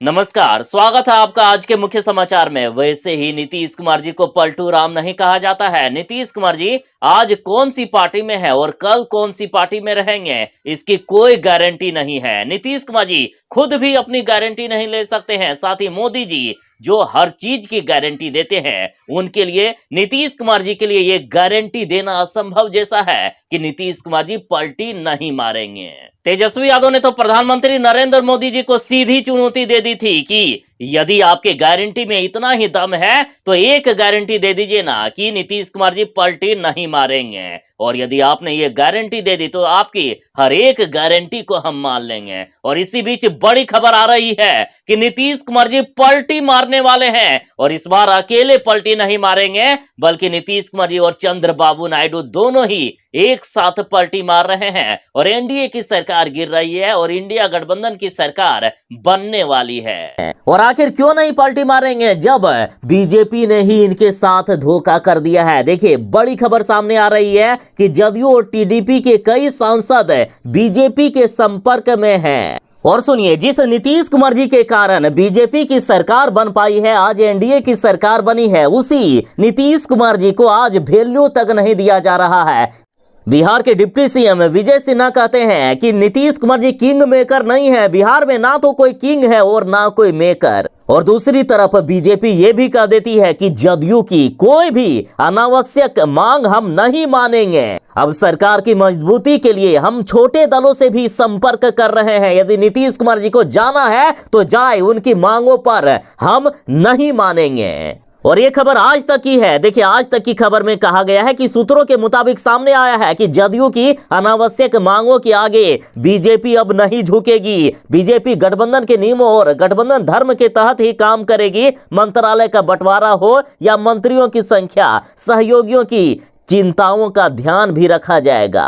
नमस्कार, स्वागत है आपका आज के मुख्य समाचार में। वैसे ही नीतीश कुमार जी को पलटू राम नहीं कहा जाता है। नीतीश कुमार जी आज कौन सी पार्टी में है और कल कौन सी पार्टी में रहेंगे, इसकी कोई गारंटी नहीं है। नीतीश कुमार जी खुद भी अपनी गारंटी नहीं ले सकते हैं। साथ ही मोदी जी जो हर चीज की गारंटी देते हैं, उनके लिए नीतीश कुमार जी के लिए ये गारंटी देना असंभव जैसा है कि नीतीश कुमार जी पलटी नहीं मारेंगे। तेजस्वी यादव ने तो प्रधानमंत्री नरेंद्र मोदी जी को सीधी चुनौती दे दी थी कि यदि आपके गारंटी में इतना ही दम है तो एक गारंटी दे दीजिए ना कि नीतीश कुमार जी पलटी नहीं मारेंगे, और यदि आपने ये गारंटी दे दी तो आपकी हर एक गारंटी को हम मान लेंगे। और इसी बीच बड़ी खबर आ रही है कि नीतीश कुमार जी पलटी मारने वाले हैं, और इस बार अकेले पलटी नहीं मारेंगे बल्कि नीतीश कुमार जी और चंद्रबाबू नायडू दोनों ही एक साथ पलटी मार रहे हैं, और एनडीए की सरकार गिर रही है और इंडिया गठबंधन की सरकार बनने वाली है। और आखिर क्यों नहीं पलटी मारेंगे जब बीजेपी ने ही इनके साथ धोखा कर दिया है। देखिए, बड़ी खबर सामने आ रही है कि जदयू और टीडीपी के कई सांसद बीजेपी के संपर्क में हैं। और सुनिए, जिस नीतीश कुमार जी के कारण बीजेपी की सरकार बन पाई है, आज एनडीए की सरकार बनी है, उसी नीतीश कुमार जी को आज वैल्यू तक नहीं दिया जा रहा है। बिहार के डिप्टी सीएम विजय सिन्हा कहते हैं कि नीतीश कुमार जी किंग मेकर नहीं है। बिहार में ना तो कोई किंग है और ना कोई मेकर। और दूसरी तरफ बीजेपी ये भी कह देती है कि जदयू की कोई भी अनावश्यक मांग हम नहीं मानेंगे। अब सरकार की मजबूती के लिए हम छोटे दलों से भी संपर्क कर रहे हैं। यदि नीतीश कुमार जी को जाना है तो जाए, उनकी मांगों पर हम नहीं मानेंगे। और ये खबर आज तक की है। देखिए, आज तक की खबर में कहा गया है कि सूत्रों के मुताबिक सामने आया है कि जदयू की अनावश्यक मांगों के आगे बीजेपी अब नहीं झुकेगी। बीजेपी गठबंधन के नियमों और गठबंधन धर्म के तहत ही काम करेगी। मंत्रालय का बंटवारा हो या मंत्रियों की संख्या, सहयोगियों की चिंताओं का ध्यान भी रखा जाएगा।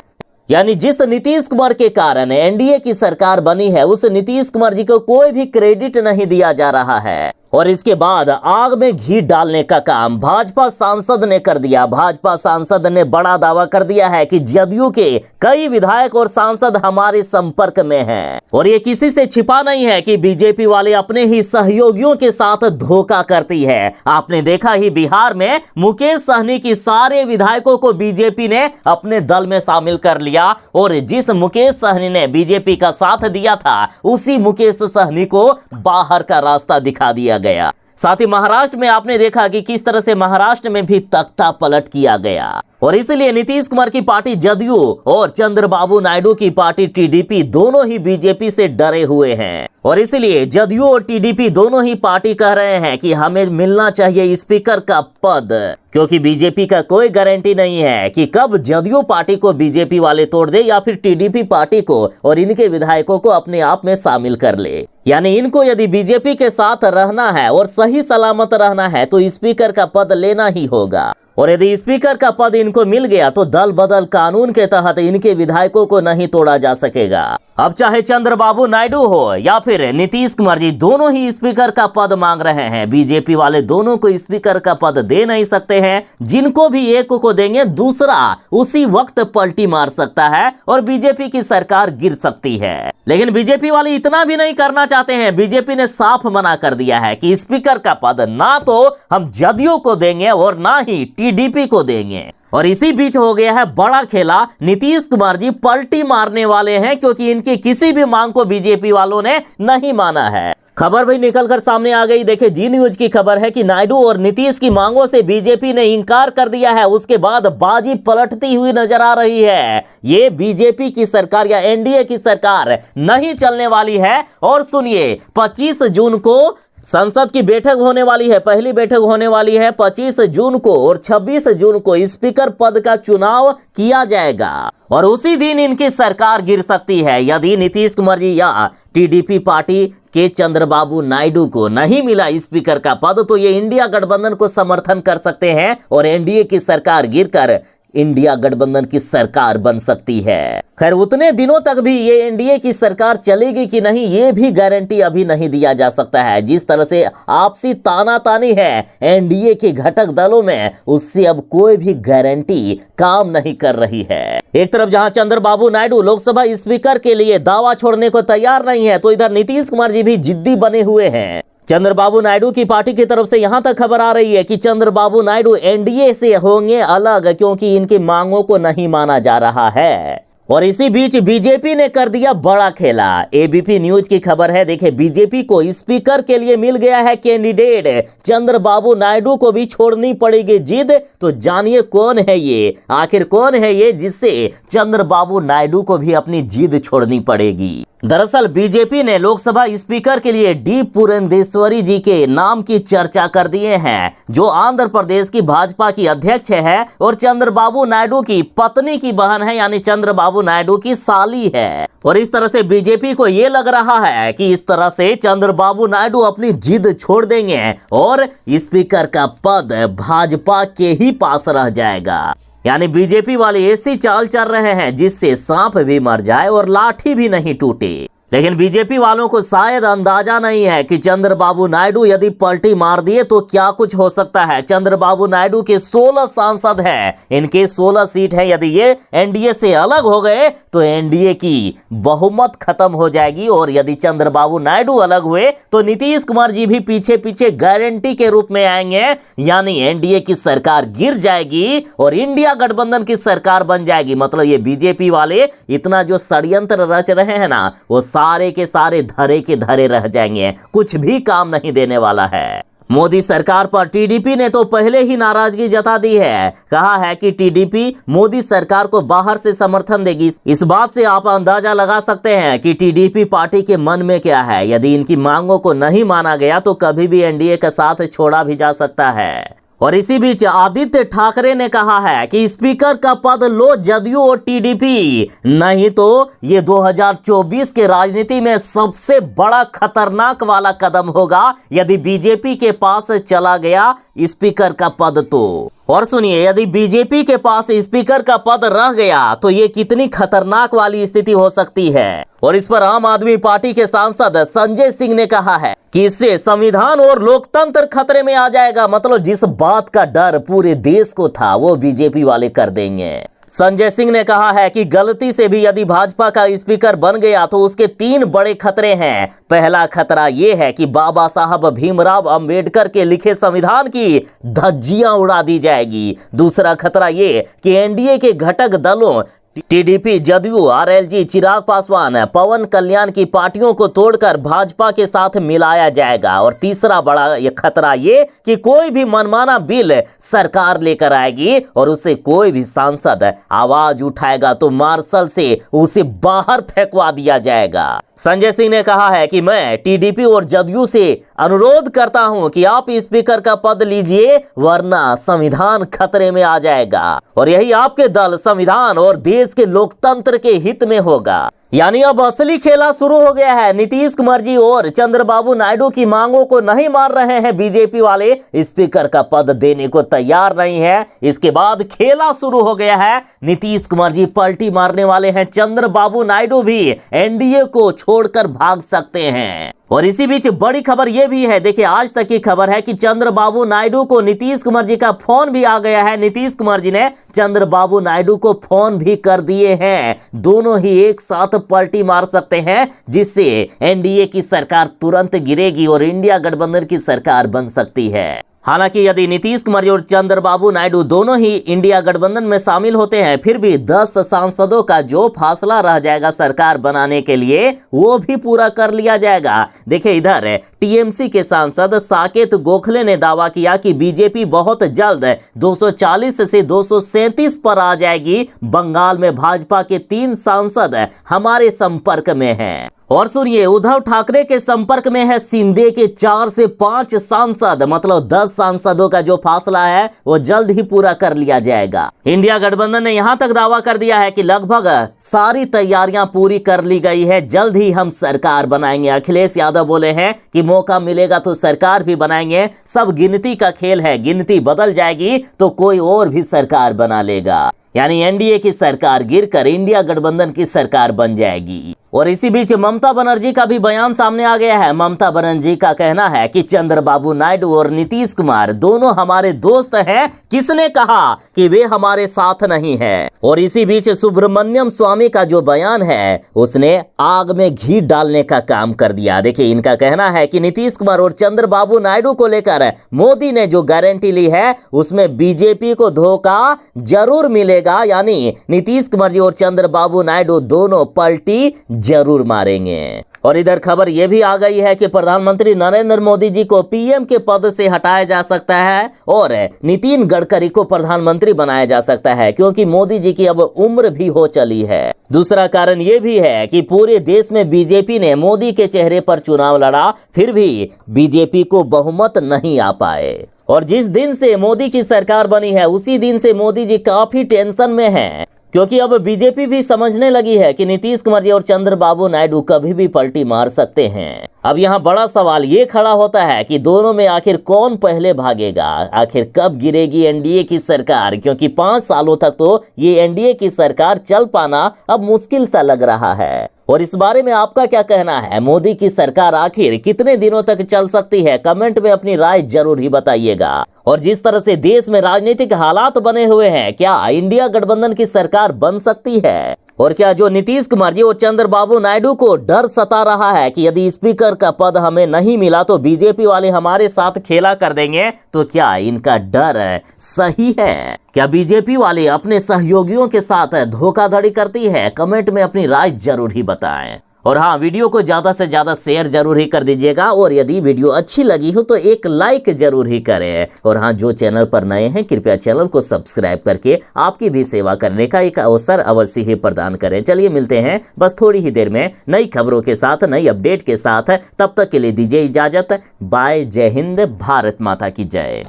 यानी जिस नीतीश कुमार के कारण एनडीए की सरकार बनी है, उस नीतीश कुमार जी को कोई भी क्रेडिट नहीं दिया जा रहा है। और इसके बाद आग में घी डालने का काम भाजपा सांसद ने कर दिया। भाजपा सांसद ने बड़ा दावा कर दिया है कि जदयू के कई विधायक और सांसद हमारे संपर्क में हैं। और ये किसी से छिपा नहीं है कि बीजेपी वाले अपने ही सहयोगियों के साथ धोखा करती है। आपने देखा ही, बिहार में मुकेश सहनी की सारे विधायकों को बीजेपी ने अपने दल में शामिल कर लिया, और जिस मुकेश सहनी ने बीजेपी का साथ दिया था, उसी मुकेश सहनी को बाहर का रास्ता दिखा दिया गया। साथ ही महाराष्ट्र में आपने देखा कि किस तरह से महाराष्ट्र में भी तख्ता पलट किया गया। और इसलिए नीतीश कुमार की पार्टी जदयू और चंद्रबाबू नायडू की पार्टी टीडीपी दोनों ही बीजेपी से डरे हुए हैं। और इसलिए जदयू और टीडीपी दोनों ही पार्टी कह रहे हैं कि हमें मिलना चाहिए स्पीकर का पद, क्योंकि बीजेपी का कोई गारंटी नहीं है कि कब जदयू पार्टी को बीजेपी वाले तोड़ दे या फिर टीडीपी पार्टी को और इनके विधायकों को अपने आप में शामिल कर ले। यानी इनको यदि बीजेपी के साथ रहना है और सही सलामत रहना है तो स्पीकर का पद लेना ही होगा। और यदि स्पीकर का पद इनको मिल गया तो दल बदल कानून के तहत इनके विधायकों को नहीं तोड़ा जा सकेगा। अब चाहे चंद्रबाबू नायडू हो या फिर नीतीश कुमार जी, दोनों ही स्पीकर का पद मांग रहे हैं। बीजेपी वाले दोनों को स्पीकर का पद दे नहीं सकते हैं। जिनको भी एक को देंगे, दूसरा उसी वक्त पलटी मार सकता है और बीजेपी की सरकार गिर सकती है। लेकिन बीजेपी वाले इतना भी नहीं करना चाहते हैं। बीजेपी ने साफ मना कर दिया है कि स्पीकर का पद ना तो हम जदयू को देंगे और ना ही टीडीपी को देंगे। और इसी बीच हो गया है बड़ा खेला। नीतीश कुमार जी पलटी मारने वाले हैं, क्योंकि इनकी किसी भी मांग को बीजेपी वालों ने नहीं माना है। खबर भी निकलकर सामने आ गई। देखिए, जी न्यूज की खबर है कि नायडू और नीतीश की मांगों से बीजेपी ने इंकार कर दिया है। उसके बाद बाजी पलटती हुई नजर आ रही है। ये बीजेपी की सरकार या एनडीए की सरकार नहीं चलने वाली है। और सुनिए, 25 जून को संसद की बैठक होने वाली है। पहली बैठक होने वाली है 25 जून को, और 26 जून को स्पीकर पद का चुनाव किया जाएगा। और उसी दिन इनकी सरकार गिर सकती है। यदि नीतीश कुमार जी या टीडीपी पार्टी के चंद्रबाबू नायडू को नहीं मिला स्पीकर का पद, तो ये इंडिया गठबंधन को समर्थन कर सकते हैं और एनडीए की सरकार गिरकर इंडिया गठबंधन की सरकार बन सकती है। खैर उतने दिनों तक भी ये एनडीए की सरकार चलेगी कि नहीं ये भी गारंटी अभी नहीं दिया जा सकता है। जिस तरह से आपसी तानातानी है एनडीए के घटक दलों में, उससे अब कोई भी गारंटी काम नहीं कर रही है। एक तरफ जहां चंद्रबाबू नायडू लोकसभा स्पीकर के लिए दावा छोड़ने को तैयार नहीं है, तो इधर नीतीश कुमार जी भी जिद्दी बने हुए हैं। चंद्रबाबू नायडू की पार्टी की तरफ से यहां तक खबर आ रही है कि चंद्रबाबू नायडू एनडीए से होंगे अलग, क्योंकि इनकी मांगों को नहीं माना जा रहा है। और इसी बीच बीजेपी ने कर दिया बड़ा खेला। एबीपी न्यूज की खबर है, देखिए बीजेपी को स्पीकर के लिए मिल गया है कैंडिडेट। चंद्रबाबू नायडू को भी छोड़नी पड़ेगी जिद। तो जानिए कौन है ये, आखिर कौन है ये जिससे चंद्रबाबू नायडू को भी अपनी जिद छोड़नी पड़ेगी। दरअसल बीजेपी ने लोकसभा स्पीकर के लिए डी पुरंदेश्वरी जी के नाम की चर्चा कर दिए हैं, जो आंध्र प्रदेश की भाजपा की अध्यक्ष है और चंद्रबाबू नायडू की पत्नी की बहन है, यानी चंद्रबाबू नायडू की साली है। और इस तरह से बीजेपी को यह लग रहा है कि इस तरह से चंद्रबाबू नायडू अपनी जिद छोड़ देंगे और स्पीकर का पद भाजपा के ही पास रह जाएगा। यानी बीजेपी वाले ऐसी चाल चल रहे हैं जिससे सांप भी मर जाए और लाठी भी नहीं टूटे। लेकिन बीजेपी वालों को शायद अंदाजा नहीं है कि चंद्रबाबू नायडू यदि पलटी मार दिए तो क्या कुछ हो सकता है। चंद्रबाबू नायडू के 16 सांसद हैं, इनके 16 सीट हैं। यदि ये एनडीए से अलग हो गए तो एनडीए की बहुमत खत्म हो जाएगी, और यदि चंद्रबाबू नायडू अलग हुए तो नीतीश कुमार जी भी पीछे पीछे गारंटी के रूप में आएंगे। यानी एनडीए की सरकार गिर जाएगी और इंडिया गठबंधन की सरकार बन जाएगी। मतलब ये बीजेपी वाले इतना जो षड्यंत्र रच रहे हैं ना, वो सारे के सारे धरे के धरे रह जाएंगे, कुछ भी काम नहीं देने वाला है। मोदी सरकार पर टीडीपी ने तो पहले ही नाराजगी जता दी है। कहा है कि टीडीपी मोदी सरकार को बाहर से समर्थन देगी। इस बात से आप अंदाजा लगा सकते हैं कि टीडीपी पार्टी के मन में क्या है। यदि इनकी मांगों को नहीं माना गया तो कभी भी एनडीए का साथ छोड़ा भी जा सकता है। और इसी बीच आदित्य ठाकरे ने कहा है कि स्पीकर का पद लो जदयू और टीडीपी, नहीं तो ये 2024 के राजनीति में सबसे बड़ा खतरनाक वाला कदम होगा यदि बीजेपी के पास चला गया स्पीकर का पद तो। और सुनिए, यदि बीजेपी के पास स्पीकर का पद रह गया तो ये कितनी खतरनाक वाली स्थिति हो सकती है। और इस पर आम आदमी पार्टी के सांसद संजय सिंह ने कहा है कि इससे संविधान और लोकतंत्र खतरे में आ जाएगा। मतलब जिस बात का डर पूरे देश को था वो बीजेपी वाले कर देंगे। संजय सिंह ने कहा है कि गलती से भी यदि भाजपा का स्पीकर बन गया तो उसके 3 बड़े खतरे हैं। पहला खतरा यह है कि बाबा साहब भीमराव अंबेडकर के लिखे संविधान की धज्जियां उड़ा दी जाएगी। दूसरा खतरा ये कि एनडीए के घटक दलों टीडीपी, जदयू, आरएलजी, चिराग पासवान, पवन कल्याण की पार्टियों को तोड़कर भाजपा के साथ मिलाया जाएगा। और तीसरा बड़ा ये खतरा ये कि कोई भी मनमाना बिल सरकार लेकर आएगी और उससे कोई भी सांसद आवाज उठाएगा तो मार्शल से उसे बाहर फेंकवा दिया जाएगा। संजय सिंह ने कहा है कि मैं टीडीपी और जदयू से अनुरोध करता हूं कि आप स्पीकर का पद लीजिए, वरना संविधान खतरे में आ जाएगा और यही आपके दल संविधान और देश के लोकतंत्र के हित में होगा। यानी अब असली खेला शुरू हो गया है। नीतीश कुमार जी और चंद्रबाबू नायडू की मांगों को नहीं मान रहे हैं बीजेपी वाले, स्पीकर का पद देने को तैयार नहीं है। इसके बाद खेला शुरू हो गया है। नीतीश कुमार जी पलटी मारने वाले हैं, चंद्रबाबू नायडू भी एनडीए को छोड़कर भाग सकते हैं। और इसी बीच बड़ी खबर यह भी है, देखिए आज तक की खबर है कि चंद्रबाबू नायडू को नीतीश कुमार जी का फोन भी आ गया है। नीतीश कुमार जी ने चंद्रबाबू नायडू को फोन भी कर दिए हैं। दोनों ही एक साथ पलटी मार सकते हैं, जिससे एनडीए की सरकार तुरंत गिरेगी और इंडिया गठबंधन की सरकार बन सकती है। हालांकि यदि नीतीश कुमार और चंद्रबाबू नायडू दोनों ही इंडिया गठबंधन में शामिल होते हैं, फिर भी 10 सांसदों का जो फासला रह जाएगा सरकार बनाने के लिए, वो भी पूरा कर लिया जाएगा। देखिए इधर टीएमसी के सांसद साकेत गोखले ने दावा किया कि बीजेपी बहुत जल्द 240 से 237 पर आ जाएगी। बंगाल में भाजपा के 3 सांसद हमारे संपर्क में हैं। और सुनिए, उद्धव ठाकरे के संपर्क में है शिंदे के 4 से 5 सांसद। मतलब 10 सांसदों का जो फासला है वो जल्द ही पूरा कर लिया जाएगा। इंडिया गठबंधन ने यहां तक दावा कर दिया है कि लगभग सारी तैयारियां पूरी कर ली गई है, जल्द ही हम सरकार बनाएंगे। अखिलेश यादव बोले हैं कि मौका मिलेगा तो सरकार भी बनाएंगे। सब गिनती का खेल है, गिनती बदल जाएगी तो कोई और भी सरकार बना लेगा। यानी एनडीए की सरकार गिरकर इंडिया गठबंधन की सरकार बन जाएगी। और इसी बीच ममता बनर्जी का भी बयान सामने आ गया है। ममता बनर्जी का कहना है कि चंद्रबाबू नायडू और नीतीश कुमार दोनों हमारे दोस्त हैं। किसने कहा कि वे हमारे साथ नहीं हैं? और इसी बीच सुब्रमण्यम स्वामी का जो बयान है उसने आग में घी डालने का काम कर दिया। देखिए, इनका कहना है कि नीतीश कुमार और चंद्रबाबू नायडू को लेकर मोदी ने जो गारंटी ली है उसमें बीजेपी को धोखा जरूर मिलेगा। यानी नीतीश कुमार जी और चंद्रबाबू नायडू दोनों पलटी जरूर मारेंगे। और इधर खबर यह भी आ गई है कि प्रधानमंत्री नरेंद्र मोदी जी को पीएम के पद से हटाया जा सकता है और नितिन गडकरी को प्रधानमंत्री बनाया जा सकता है, क्योंकि मोदी जी की अब उम्र भी हो चली है। दूसरा कारण यह भी है कि पूरे देश में बीजेपी ने मोदी के चेहरे पर चुनाव लड़ा, फिर भी बीजेपी को बहुमत नहीं आ पाए। और जिस दिन से मोदी की सरकार बनी है उसी दिन से मोदी जी काफी टेंशन में हैं, क्योंकि अब बीजेपी भी समझने लगी है कि नीतीश कुमार जी और चंद्रबाबू नायडू कभी भी पलटी मार सकते हैं। अब यहाँ बड़ा सवाल ये खड़ा होता है कि दोनों में आखिर कौन पहले भागेगा, आखिर कब गिरेगी एनडीए की सरकार, क्योंकि 5 सालों तक तो ये एनडीए की सरकार चल पाना अब मुश्किल सा लग रहा है। और इस बारे में आपका क्या कहना है? मोदी की सरकार आखिर कितने दिनों तक चल सकती है? कमेंट में अपनी राय जरूर ही बताइएगा। और जिस तरह से देश में राजनीतिक हालात बने हुए हैं, क्या इंडिया गठबंधन की सरकार बन सकती है? और क्या जो नीतीश कुमार जी और चंद्रबाबू नायडू को डर सता रहा है कि यदि स्पीकर का पद हमें नहीं मिला तो बीजेपी वाले हमारे साथ खेला कर देंगे, तो क्या इनका डर सही है? क्या बीजेपी वाले अपने सहयोगियों के साथ धोखाधड़ी करती है? कमेंट में अपनी राय जरूर ही बताएं। और हाँ, वीडियो को ज्यादा से ज्यादा शेयर जरूर ही कर दीजिएगा। और यदि वीडियो अच्छी लगी हो तो एक लाइक जरूर ही करें। और हाँ, जो चैनल पर नए हैं कृपया चैनल को सब्सक्राइब करके आपकी भी सेवा करने का एक अवसर अवश्य ही प्रदान करें। चलिए मिलते हैं बस थोड़ी ही देर में नई खबरों के साथ, नई अपडेट के साथ। तब तक के लिए दीजिए इजाजत। बाय। जय हिंद। भारत माता की जय।